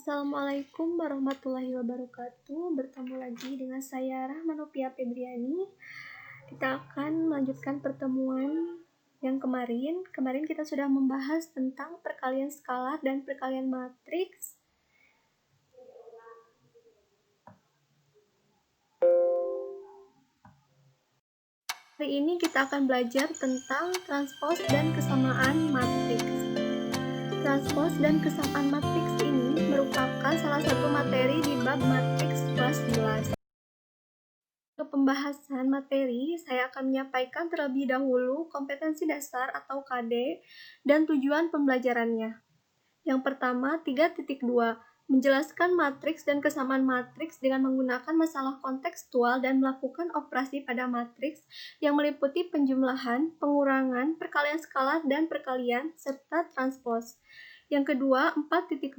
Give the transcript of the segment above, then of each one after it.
Assalamualaikum warahmatullahi wabarakatuh. Bertemu lagi dengan saya Rahmanopia Febriani. Kita akan melanjutkan pertemuan yang kemarin. Kemarin kita sudah membahas tentang perkalian skalar dan perkalian matriks. Hari ini kita akan belajar tentang transpos dan kesamaan matriks. Transpos dan kesamaan matriks ini merupakan salah satu materi di bab matriks kelas 11. Untuk pembahasan materi, saya akan menyampaikan terlebih dahulu kompetensi dasar atau KD dan tujuan pembelajarannya. Yang pertama, 3.2, menjelaskan matriks dan kesamaan matriks dengan menggunakan masalah kontekstual dan melakukan operasi pada matriks yang meliputi penjumlahan, pengurangan, perkalian skalar dan perkalian, serta transpos. Yang kedua, 4.2,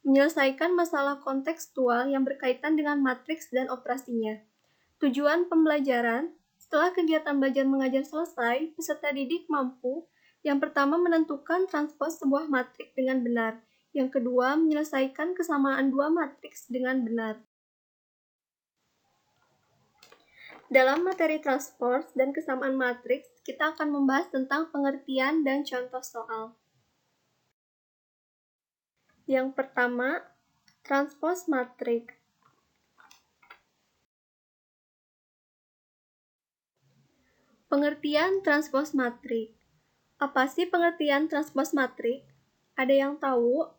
menyelesaikan masalah kontekstual yang berkaitan dengan matriks dan operasinya. Tujuan pembelajaran, setelah kegiatan belajar mengajar selesai, peserta didik mampu yang pertama menentukan transpos sebuah matriks dengan benar, yang kedua menyelesaikan kesamaan dua matriks dengan benar. Dalam materi transpos dan kesamaan matriks, kita akan membahas tentang pengertian dan contoh soal. Yang pertama, transpos matriks. Pengertian transpos matriks. Apa sih pengertian transpos matriks? Ada yang tahu?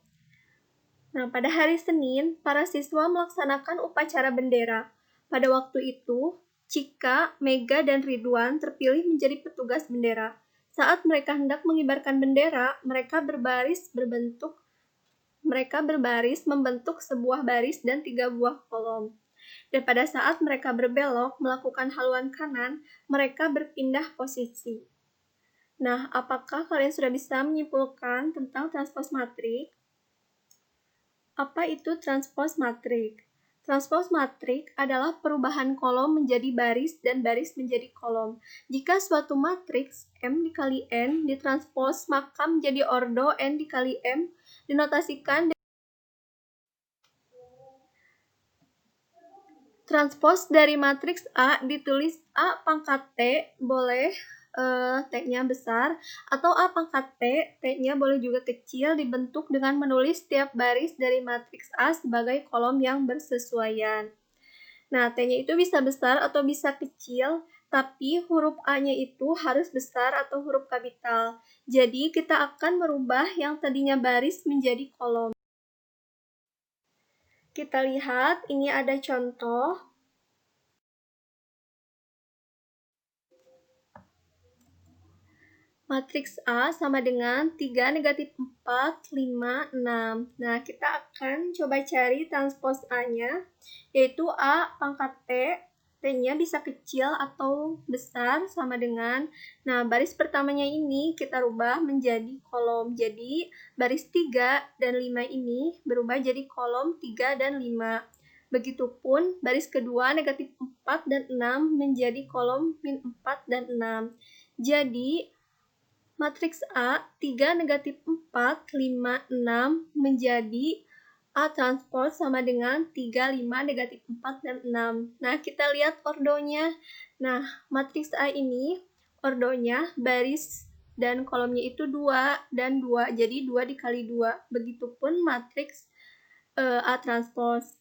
Nah, pada hari Senin, para siswa melaksanakan upacara bendera. Pada waktu itu, Cika, Mega, dan Ridwan terpilih menjadi petugas bendera. Saat mereka hendak mengibarkan bendera, mereka berbaris membentuk sebuah baris dan 3 buah kolom. Dan pada saat mereka berbelok melakukan haluan kanan, mereka berpindah posisi. Nah, apakah kalian sudah bisa menyimpulkan tentang transpos matriks? Apa itu transpos matriks? Transpos matriks adalah perubahan kolom menjadi baris dan baris menjadi kolom. Jika suatu matriks M dikali N ditranspos, maka menjadi ordo N dikali M dinotasikan dengan transpos dari matriks A ditulis A pangkat T, boleh T-nya besar, atau A pangkat T, T-nya boleh juga kecil, dibentuk dengan menulis setiap baris dari matriks A sebagai kolom yang bersesuaian. Nah, T-nya itu bisa besar atau bisa kecil, tapi huruf A-nya itu harus besar atau huruf kapital. Jadi, kita akan merubah yang tadinya baris menjadi kolom. Kita lihat, ini ada contoh. Matriks A sama dengan 3, negatif 4, 5, 6. Nah, kita akan coba cari transpos A-nya, yaitu A pangkat T. T-nya bisa kecil atau besar sama dengan, nah baris pertamanya ini kita rubah menjadi kolom. Jadi baris 3 dan 5 ini berubah jadi kolom 3 dan 5. Begitupun baris kedua negatif 4 dan 6 menjadi kolom min 4 dan 6. Jadi matriks A 3 negatif 4, 5, 6 menjadi A transpos sama dengan 3, 5, negatif 4, dan 6. Nah, kita lihat ordonya. Nah, matriks A ini ordonya baris dan kolomnya itu 2 dan 2. Jadi 2 dikali 2. Begitupun matriks A transpos.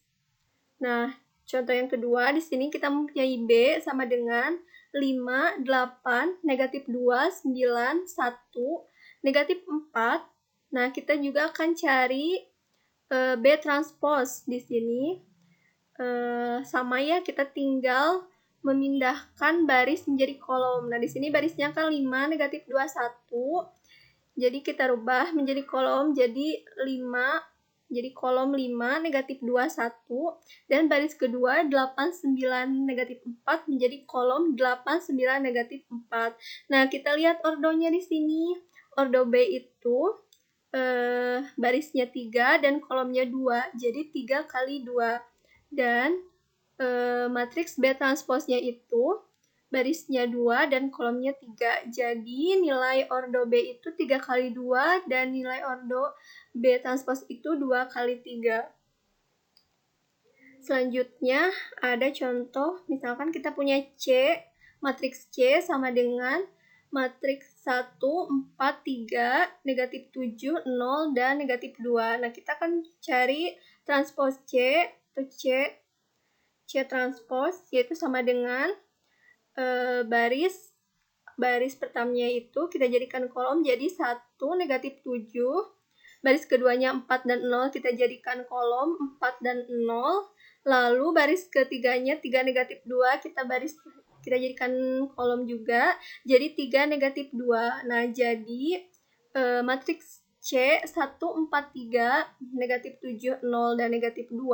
Nah, contoh yang kedua, di sini kita mempunyai B sama dengan 5, 8, negatif 2, 9, 1, negatif 4. Nah, kita juga akan cari B transpos di sini. Sama ya, kita tinggal memindahkan baris menjadi kolom. Nah, di sini barisnya kan 5, negatif 2, 1. Jadi kita rubah menjadi kolom, jadi 5, jadi kolom 5, negatif 2, 1. Dan baris kedua 8, 9, negatif 4 menjadi kolom 8, 9, negatif 4. Nah, kita lihat ordonya di sini. Ordo B itu barisnya 3 dan kolomnya 2, jadi 3 kali 2. Dan matriks B transposnya itu barisnya 2 dan kolomnya 3. Jadi nilai ordo B itu 3 kali 2 dan nilai ordo B transpos itu 2 kali 3. Selanjutnya ada contoh, misalkan kita punya C, matriks C sama dengan matriks 1, 4, 3, negatif 7, 0, dan negatif 2. Nah, kita akan cari transpos C, atau C transpos, yaitu sama dengan baris pertamanya itu kita jadikan kolom jadi 1, negatif 7, baris keduanya 4 dan 0 kita jadikan kolom 4 dan 0, lalu baris ketiganya 3, negatif 2 kita jadikan kolom juga, jadi 3, negatif 2. Nah, jadi matriks C 1, 4, 3, negatif 7, 0, dan negatif 2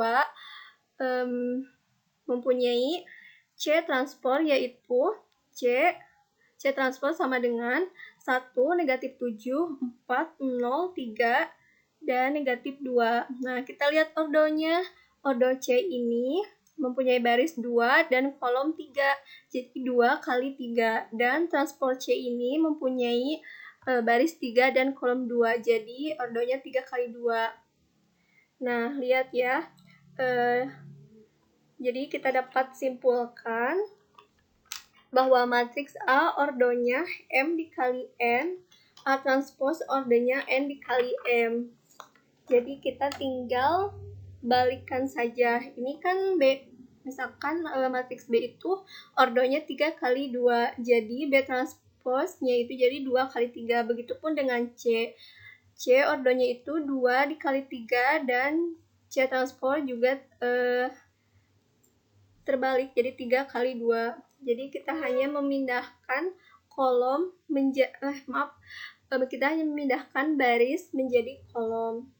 mempunyai C transpor, yaitu C transpor sama dengan 1, negatif 7, 4, 0, 3, dan negatif 2. Nah, kita lihat ordonya. Ordo C ini mempunyai baris 2 dan kolom 3. Jadi 2 kali 3. Dan transpor C ini mempunyai baris 3 dan kolom 2. Jadi ordonya 3 kali 2. Nah, lihat ya. Jadi kita dapat simpulkan bahwa matriks A ordonya M dikali N, A transpos ordonya N dikali M. Jadi kita tinggal balikan saja. Ini kan B, misalkan matriks B itu ordonya 3 kali 2. Jadi B transposnya itu jadi 2 kali 3. Begitupun dengan C. C ordonya itu 2 dikali 3 dan C transpos juga terbalik jadi 3 kali 2. Jadi kita hanya memindahkan kolom kita hanya memindahkan baris menjadi kolom.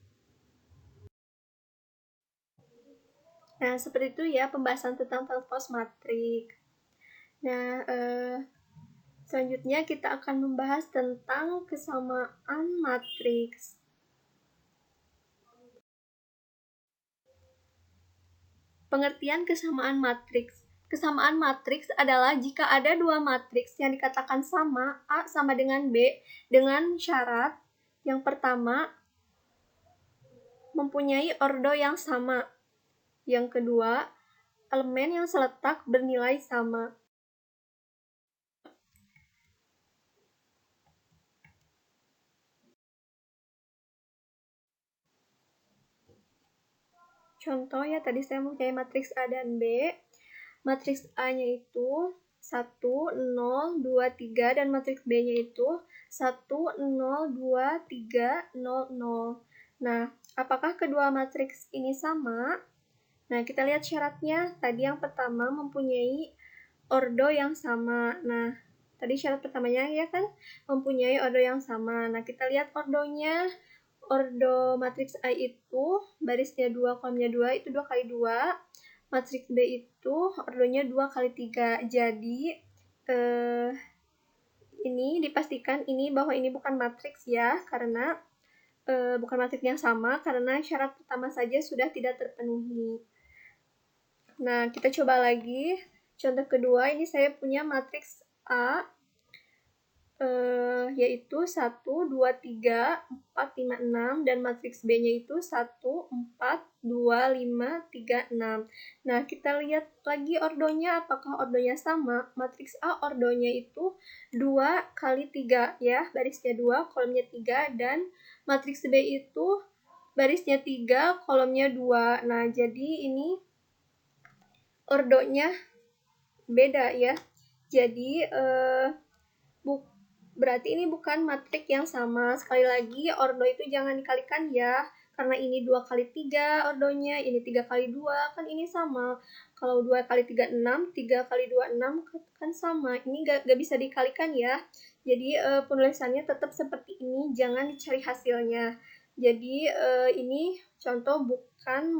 Nah, seperti itu ya pembahasan tentang transpos matriks. Nah, selanjutnya kita akan membahas tentang kesamaan matriks. Pengertian kesamaan matriks. Kesamaan matriks adalah jika ada dua matriks yang dikatakan sama, A sama dengan B, dengan syarat yang pertama mempunyai ordo yang sama. Yang kedua, elemen yang seletak bernilai sama. Contoh ya, tadi saya mempunyai matriks A dan B. Matriks A-nya itu 1, 0, 2, 3, dan matriks B-nya itu 1, 0, 2, 3, 0, 0. Nah, apakah kedua matriks ini sama? Nah, kita lihat syaratnya. Tadi yang pertama mempunyai ordo yang sama. Nah, tadi syarat pertamanya ya kan mempunyai ordo yang sama. Nah, kita lihat ordonya. Ordo matriks A itu barisnya 2, kolomnya 2, itu 2 kali 2. Matriks B itu ordonya 2 kali 3. Jadi, ini dipastikan bahwa ini bukan matriks ya, karena bukan matriks yang sama, karena syarat pertama saja sudah tidak terpenuhi. Nah, kita coba lagi. Contoh kedua, ini saya punya matriks A, yaitu 1, 2, 3, 4, 5, 6, dan matriks B-nya itu 1, 4, 2, 5, 3, 6. Nah, kita lihat lagi ordonya, apakah ordonya sama? Matriks A ordonya itu 2 kali 3 ya, barisnya 2, kolomnya 3, dan matriks B itu barisnya 3, kolomnya 2. Nah, jadi ini ordonya beda ya. Jadi berarti ini bukan matriks yang sama. Sekali lagi, ordo itu jangan dikalikan ya. Karena ini 2 kali 3 ordonya, ini 3 kali 2, kan ini sama. Kalau 2 kali 3, 6, 3 kali 2, 6, kan sama. Ini gak bisa dikalikan ya. Jadi penulisannya tetap seperti ini, jangan dicari hasilnya. Jadi ini contoh bukan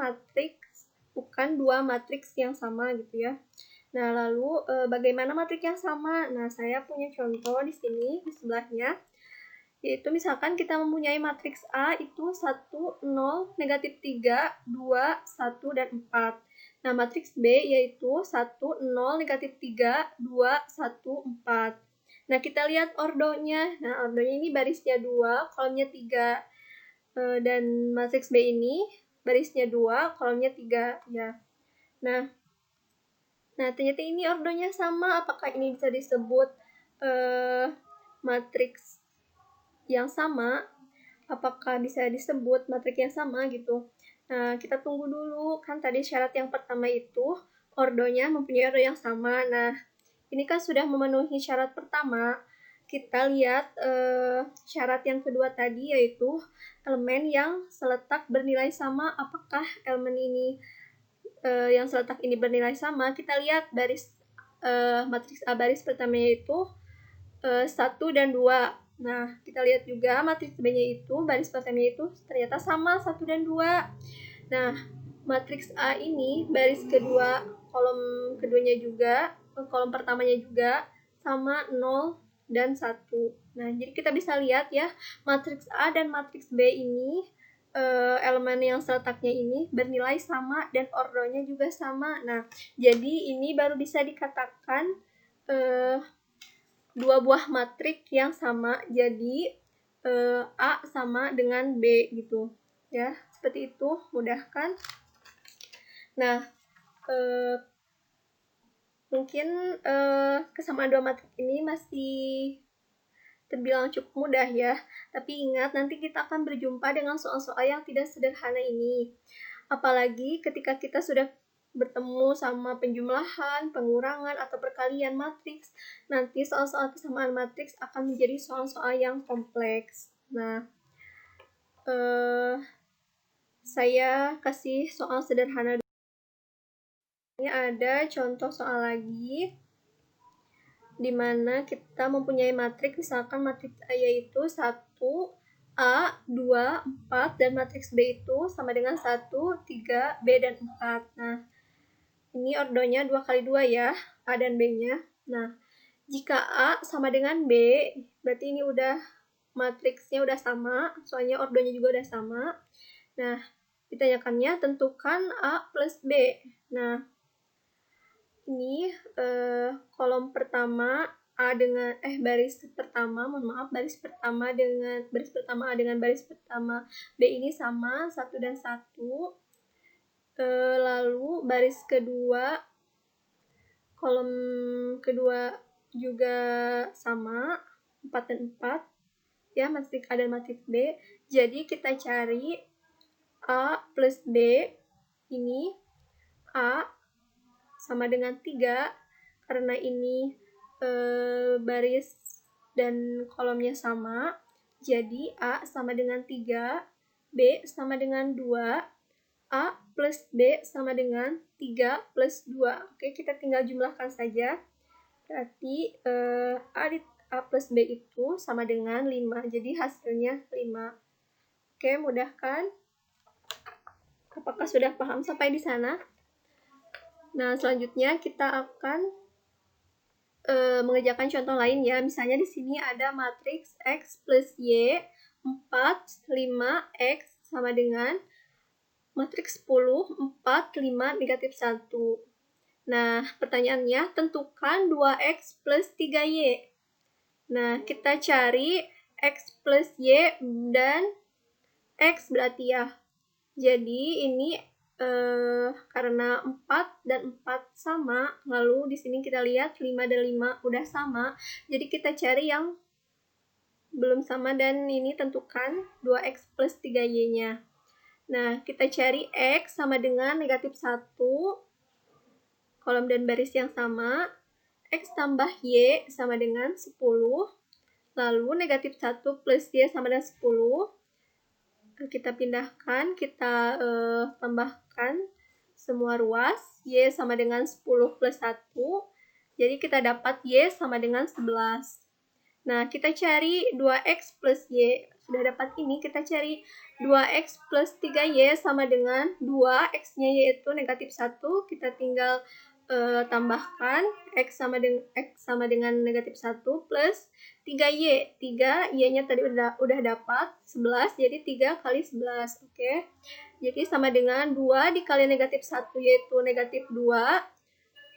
dua matriks yang sama gitu ya. Nah, lalu bagaimana matriks yang sama? Nah, saya punya contoh di sini, di sebelahnya. Yaitu misalkan kita mempunyai matriks A itu 1, 0, negatif 3, 2, 1, dan 4. Nah, matriks B yaitu 1, 0, negatif 3, 2, 1, 4. Nah, kita lihat ordonya. Nah, ordonya ini barisnya 2, kolomnya 3. Dan matriks B ini barisnya 2, kolomnya 3. Ya. Nah, ternyata ini ordonya sama. Apakah ini bisa disebut matriks yang sama? Apakah bisa disebut matriks yang sama gitu? Nah, kita tunggu dulu. Kan tadi syarat yang pertama itu ordonya mempunyai ordo yang sama. Nah, ini kan sudah memenuhi syarat pertama. Kita lihat syarat yang kedua tadi, yaitu elemen yang seletak bernilai sama. Apakah elemen ini yang seletak ini bernilai sama? Kita lihat baris matriks A baris pertamanya itu 1 dan 2. Nah, kita lihat juga matriks B-nya itu baris pertamanya itu ternyata sama 1 dan 2. Nah, matriks A ini baris kedua, kolom keduanya juga, kolom pertamanya juga sama 0 dan 1. Nah, jadi kita bisa lihat ya, matriks A dan matriks B ini elemen yang seletaknya ini bernilai sama dan ordonya juga sama. Nah, jadi ini baru bisa dikatakan dua buah matriks yang sama. Jadi A sama dengan B gitu ya, seperti itu. Mudah kan? Nah, mungkin kesamaan dua matriks ini masih terbilang cukup mudah ya. Tapi ingat, nanti kita akan berjumpa dengan soal-soal yang tidak sederhana ini. Apalagi ketika kita sudah bertemu sama penjumlahan, pengurangan, atau perkalian matriks, nanti soal-soal kesamaan matriks akan menjadi soal-soal yang kompleks. Nah, saya kasih soal sederhana. Ini ada contoh soal lagi, di mana kita mempunyai matriks, misalkan matriks A yaitu 1, A, 2, 4, dan matriks B itu sama dengan 1, 3, B, dan 4. Nah, ini ordonya 2 kali 2 ya, A dan B-nya. Nah, jika A sama dengan B, berarti ini udah matriksnya udah sama, soalnya ordonya juga udah sama. Nah, ditanyakannya tentukan A plus B. Nah, ini kolom pertama A dengan baris pertama, mohon maaf, baris pertama A dengan baris pertama B ini sama 1 dan 1. Lalu baris kedua, kolom kedua juga sama 4 dan 4 ya, matriks A dan matriks B. Jadi kita cari A plus B. Ini A sama dengan 3, karena ini baris dan kolomnya sama, jadi A sama dengan 3, B sama dengan 2, A plus B sama dengan 3 plus 2. Oke, kita tinggal jumlahkan saja. Berarti A plus B itu sama dengan 5, jadi hasilnya 5. Oke, mudah kan? Apakah sudah paham sampai di sana? Nah, selanjutnya kita akan mengerjakan contoh lain ya. Misalnya di sini ada matriks X plus Y 4, 5, X sama dengan matriks 10, 4, 5, negatif 1. Nah, pertanyaannya tentukan 2X plus 3Y. Nah, kita cari X plus Y dan X berarti ya. Jadi ini karena 4 dan 4 sama, lalu di sini kita lihat 5 dan 5 udah sama, jadi kita cari yang belum sama dan ini tentukan 2x plus 3y-nya. Nah, kita cari x sama dengan negatif 1, kolom dan baris yang sama, x tambah y sama dengan 10, lalu negatif 1 plus y sama dengan 10, kita pindahkan, kita tambahkan semua ruas, y sama dengan 10 plus 1, jadi kita dapat y sama dengan 11. Nah, kita cari 2x plus y, sudah dapat ini, kita cari 2x plus 3y sama dengan 2, x-nya yaitu negatif 1, kita tinggal tambahkan x sama dengan negatif 1 plus 3y. 3 y-nya tadi udah dapat 11, jadi 3 kali 11. Oke. Jadi sama dengan 2 dikali negatif 1 yaitu negatif 2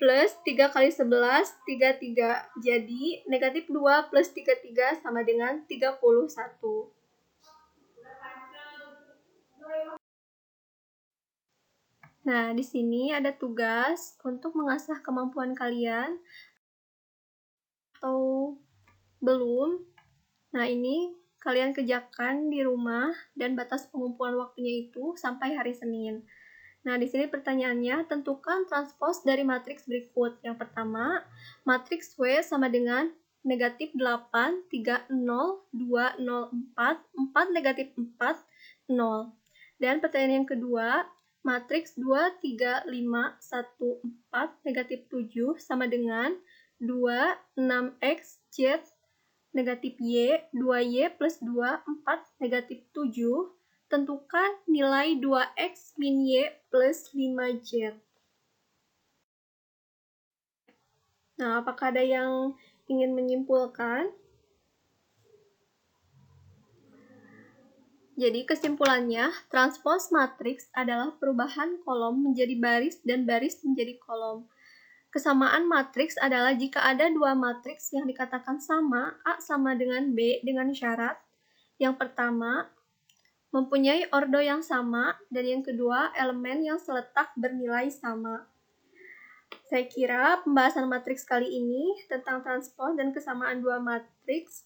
plus 3 kali 11, 33. Jadi negatif 2 plus 33 sama dengan 31. Nah, di sini ada tugas untuk mengasah kemampuan kalian atau belum. Nah, ini kalian kerjakan di rumah dan batas pengumpulan waktunya itu sampai hari Senin. Nah, di sini pertanyaannya, tentukan transpos dari matriks berikut. Yang pertama, matriks W sama dengan negatif 8, 3, 0, 2, 0, 4, 4 negatif 4, 0. Dan pertanyaan yang kedua, matriks 2, 3, 5, 1, 4, negatif 7 sama dengan 2, 6X, Z, negatif Y, 2Y plus 2, 4, negatif 7. Tentukan nilai 2X min Y plus 5Z. Nah, apakah ada yang ingin menyimpulkan? Jadi kesimpulannya, transpos matriks adalah perubahan kolom menjadi baris dan baris menjadi kolom. Kesamaan matriks adalah jika ada dua matriks yang dikatakan sama, A sama dengan B dengan syarat. Yang pertama, mempunyai ordo yang sama, dan yang kedua, elemen yang seletak bernilai sama. Saya kira pembahasan matriks kali ini tentang transpos dan kesamaan dua matriks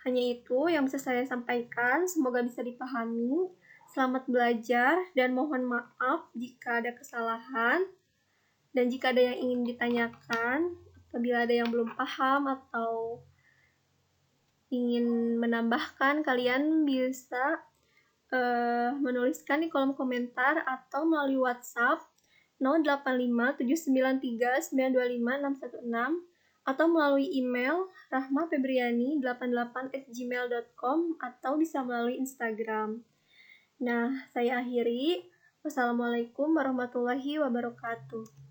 hanya itu yang bisa saya sampaikan. Semoga bisa dipahami. Selamat belajar dan mohon maaf jika ada kesalahan. Dan jika ada yang ingin ditanyakan, apabila ada yang belum paham atau ingin menambahkan, kalian bisa menuliskan di kolom komentar atau melalui WhatsApp 085793925616 atau melalui email rahmafebriani88@gmail.com atau bisa melalui Instagram. Nah, saya akhiri. Wassalamualaikum warahmatullahi wabarakatuh.